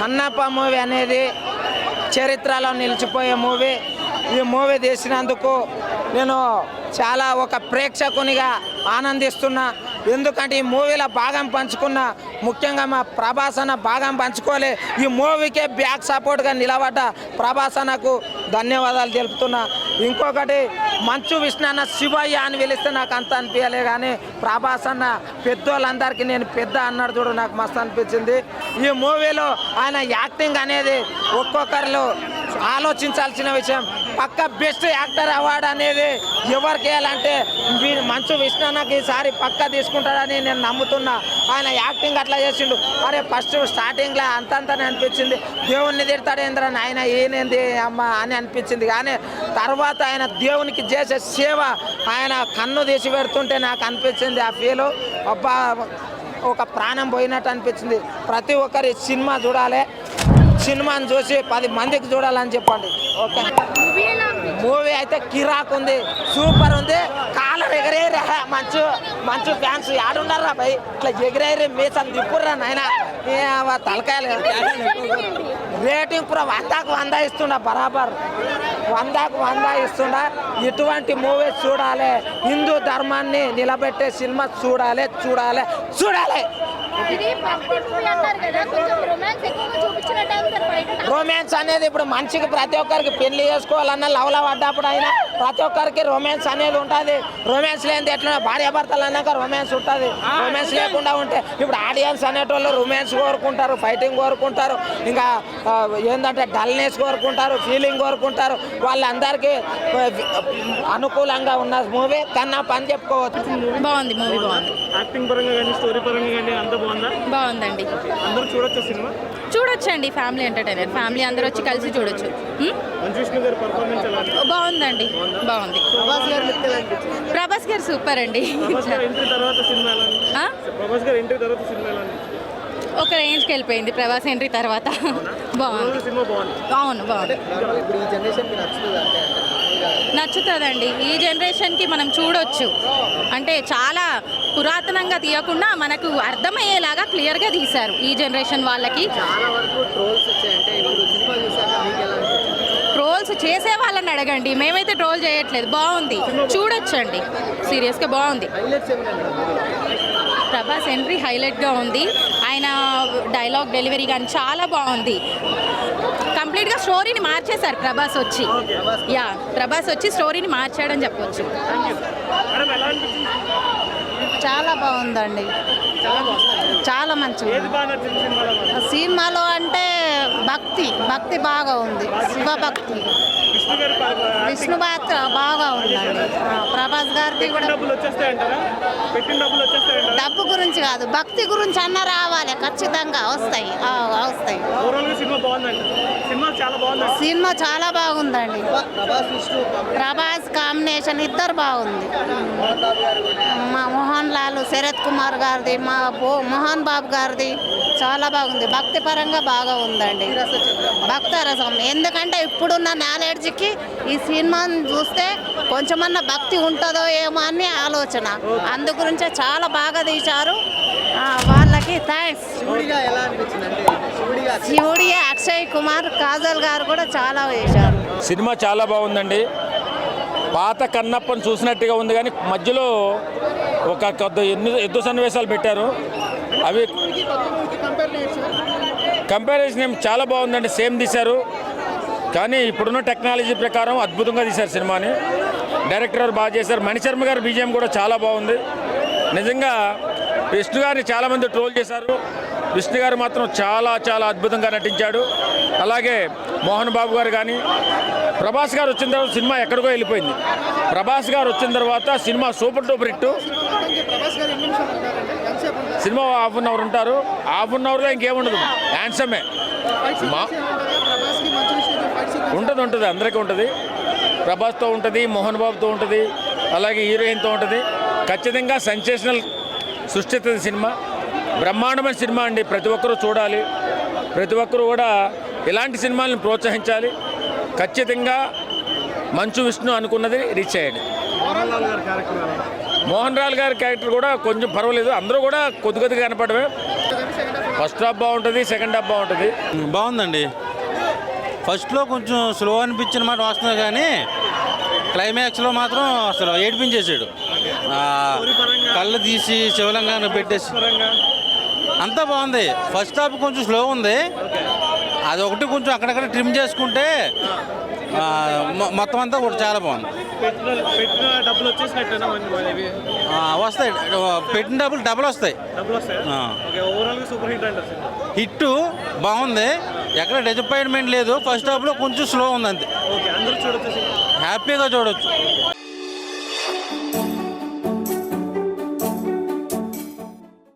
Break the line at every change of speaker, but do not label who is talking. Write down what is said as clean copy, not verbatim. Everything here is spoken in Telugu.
కన్నప్ప మూవీ అనేది చరిత్రలో నిలిచిపోయే మూవీ. ఈ మూవీ తీసినందుకు నేను చాలా ఒక ప్రేక్షకునిగా ఆనందిస్తున్నా. ఎందుకంటే ఈ మూవీలో భాగం పంచుకున్న, ముఖ్యంగా మా ప్రభాస్ అన్న భాగం పంచుకోలే, ఈ మూవీకే బ్యాక్ సపోర్ట్గా నిలబడ్డ ప్రభాస్ అన్నకు ధన్యవాదాలు తెలుపుతున్నా. ఇంకొకటి మంచు విష్ణు అన్న శివయ్య అని పిలిస్తే నాకు అంత అనిపించలే, కానీ ప్రభాస్ అన్న పెద్దోళ్ళందరికీ నేను పెద్ద అన్నాడు చూడు, నాకు మస్తు అనిపించింది. ఈ మూవీలో ఆయన యాక్టింగ్ అనేది ఒక్కొక్కరిలో ఆలోచించాల్సిన విషయం. పక్క బెస్ట్ యాక్టర్ అవార్డు అనేది ఎవరికి వేయాలంటే మంచు విష్ణు అన్నకి ఈసారి పక్క తీసుకుంటాడని నేను నమ్ముతున్నా. ఆయన యాక్టింగ్ అట్లా చేసిండు. అరే ఫస్ట్ స్టార్టింగ్లో అంతంతనే అనిపించింది, దేవుణ్ణి తిడతాడేంద్ర ఆయన ఏనేంది అమ్మ అని అనిపించింది. కానీ తర్వాత ఆయన దేవునికి చేసే సేవ, ఆయన కన్ను తీసి పెడుతుంటే నాకు అనిపించింది ఆ ఫీలు. అబ్బా ఒక ప్రాణం పోయినట్టు అనిపించింది. ప్రతి ఒక్కరి సినిమా చూడాలి, సినిమాని చూసి 10 మందికి చూడాలని చెప్పండి. ఓకే, మూవీ అయితే కిరాక్ ఉంది, సూపర్ ఉంది. కాలం ఎగరేరే మంచు మంచు ఫ్యాన్స్ ఆడున్నారా భయ్, ఇట్లా ఎగిరేరే మీసం తిప్పుర్రా నాయన తలకాయలు. రేటింగ్ కూడా 100కు 100 ఇస్తున్నా, బరాబర్ 100కు 100 ఇస్తున్నా. ఇటువంటి మూవీ చూడాలి, హిందూ ధర్మాన్ని నిలబెట్టే సినిమా చూడాలి చూడాలి చూడాలి. రొమాన్స్ అనేది ఇప్పుడు మనిషికి ప్రతి ఒక్కరికి పెళ్లి చేసుకోవాలన్నా లవ్లో పడ్డప్పుడు అయినా ప్రతి ఒక్కరికి రొమాన్స్ అనేది ఉంటుంది. రొమాన్స్ లేనిది ఎట్లా భార్యాభర్తలు అన్నాక రొమాన్స్ ఉంటుంది. రొమాన్స్ లేకుండా ఉంటే ఇప్పుడు ఆడియన్స్ అనేటోళ్ళు రొమాన్స్ కోరుకుంటారు, ఫైటింగ్ కోరుకుంటారు, ఇంకా ఏంటంటే డల్నెస్ కోరుకుంటారు, ఫీలింగ్ కోరుకుంటారు. వాళ్ళందరికీ అనుకూలంగా ఉన్న మూవీ కన్నా పని చెప్పుకోవచ్చు.
బాగుంది మూవీ, బాగుంది.
యాక్టింగ్ పరంగా కానీ స్టోరీ పరంగా కానీ అంత బాగుందా?
బాగుందండి,
అందరూ చూడొచ్చు సినిమా.
చూడొచ్చండి, ఫ్యామిలీ ఎంటర్టైనర్, ఫ్యామిలీ అందరూ వచ్చి కలిసి చూడొచ్చు. బాగుందండి, బాగుంది. ప్రభాస్ గారు సూపర్ అండి. ఒక రేంజ్కి వెళ్ళిపోయింది ప్రభాస్ ఎంట్రీ తర్వాత. బాగుంది, అవును బాగుంది. నచ్చుతుందండి. ఈ జనరేషన్కి మనం చూడొచ్చు, అంటే చాలా పురాతనంగా తీయకుండా మనకు అర్థమయ్యేలాగా క్లియర్గా తీశారు ఈ జనరేషన్ వాళ్ళకి. ట్రోల్స్ చేసే వాళ్ళని అడగండి, మేమైతే ట్రోల్ చేయట్లేదు. బాగుంది, చూడొచ్చండి, సీరియస్గా బాగుంది. ప్రభాస్ ఎంట్రీ హైలైట్గా ఉంది, ఆయన డైలాగ్ డెలివరీ కానీ చాలా బాగుంది. కంప్లీట్గా స్టోరీని మార్చేశారు ప్రభాస్ వచ్చి. ప్రభాస్ వచ్చి స్టోరీని మార్చాడని చెప్పొచ్చు.
చాలా బాగుందండి, చాలా మంచిగా. సినిమాలో అంటే భక్తి బాగా ఉంది, శివభక్తి, విష్ణు పాత్ర బాగా ఉందండి. ప్రభాస్ గారికి కూడా డబ్బు గురించి కాదు, భక్తి గురించి అన్న రావాలి, ఖచ్చితంగా వస్తాయి. సినిమా చాలా బాగుందండి. ప్రభాస్ కాంబినేషన్ ఇద్దరు బాగుంది. మా మోహన్ లాల్, శరత్ కుమార్ గారిది, మా మోహన్ బాబు గారిది చాలా బాగుంది. భక్తి పరంగా బాగా ఉందండి, భక్త రసం. ఎందుకంటే ఇప్పుడున్న నాలెడ్జ్కి ఈ సినిమాని చూస్తే కొంచెమన్నా భక్తి ఉంటుందో ఏమో అని ఆలోచన. అందు గురించే చాలా బాగా తీశారు, వాళ్ళకి థ్యాంక్స్. శివుడి, అక్షయ్ కుమార్, కాజల్ గారు కూడా చాలా వేశారు.
సినిమా చాలా బాగుందండి. పాత కన్నప్పని చూసినట్టుగా ఉంది, కానీ మధ్యలో ఒక కొద్ది యుద్ధ సన్నివేశాలు పెట్టారు. అవి కంపారిజన్ ఏం చాలా బాగుందండి, సేమ్ తీశారు. కానీ ఇప్పుడున్న టెక్నాలజీ ప్రకారం అద్భుతంగా తీశారు సినిమాని. డైరెక్టర్ గారు బాగా చేశారు. మణిశర్మ గారి బీజిఎం కూడా చాలా బాగుంది. నిజంగా విష్ణు గారిని చాలామంది ట్రోల్ చేశారు, విష్ణు గారు మాత్రం చాలా చాలా అద్భుతంగా నటించాడు. అలాగే మోహన్ బాబు గారు కానీ, ప్రభాస్ గారు వచ్చిన తర్వాత సినిమా ఎక్కడికో వెళ్ళిపోయింది. ప్రభాస్ గారు వచ్చిన తర్వాత cinema super duper hit. Cinema half an hour ఉంటారు, హాఫ్ అన్ అవర్లో ఇంకేముండదు, హ్యాండ్సమే ఉంటుంది, అందరికీ ఉంటుంది. ప్రభాస్తో ఉంటుంది, మోహన్ బాబుతో ఉంటుంది, అలాగే హీరోయిన్తో ఉంటుంది. ఖచ్చితంగా సెన్సేషనల్ సృష్టిస్తుంది సినిమా. బ్రహ్మాండమైన సినిమా అండి, ప్రతి ఒక్కరూ చూడాలి. ప్రతి ఒక్కరూ కూడా ఇలాంటి సినిమాలను ప్రోత్సహించాలి. ఖచ్చితంగా మంచు విష్ణు అనుకున్నది రీచ్ అయ్యాడు. మోహన్ లాల్ గారి క్యారెక్టర్ కూడా కొంచెం పర్వాలేదు, అందరూ కూడా కొద్దిగా కనపడమే. ఫస్ట్ హాఫ్ బాగుంటుంది, సెకండ్ హాఫ్ బాగుంటుంది.
బాగుందండి. ఫస్ట్లో కొంచెం స్లో అనిపించిన మాట వస్తుంది, కానీ క్లైమాక్స్లో మాత్రం అసలు ఏడిపించేసాడు. కళ్ళు తీసి శివలింగాన్ని పెట్టేసి అంతా బాగుంది. ఫస్ట్ హాఫ్ కొంచెం స్లో ఉంది, అది ఒకటి కొంచెం అక్కడక్కడ ట్రిమ్ చేసుకుంటే మొత్తం అంతా కూడా చాలా బాగుంది.
పెట్టిన డబ్బులు వచ్చేసినట్టేనా ఇవి?
వస్తాయి, పెట్టిన డబ్బులు డబ్బులు వస్తాయి.
డబ్బులు వస్తాయి. ఓవరాల్గా సూపర్ హిట్ అంటారు సినిమా.
హిట్ బాగుంది, ఎక్కడ డిసప్పాయింట్మెంట్ లేదు. ఫస్ట్ హాఫ్లో కొంచెం స్లో ఉంది అంతే.
ఓకే, అందరూ చూడొచ్చు సినిమా.
హ్యాపీగా చూడొచ్చు.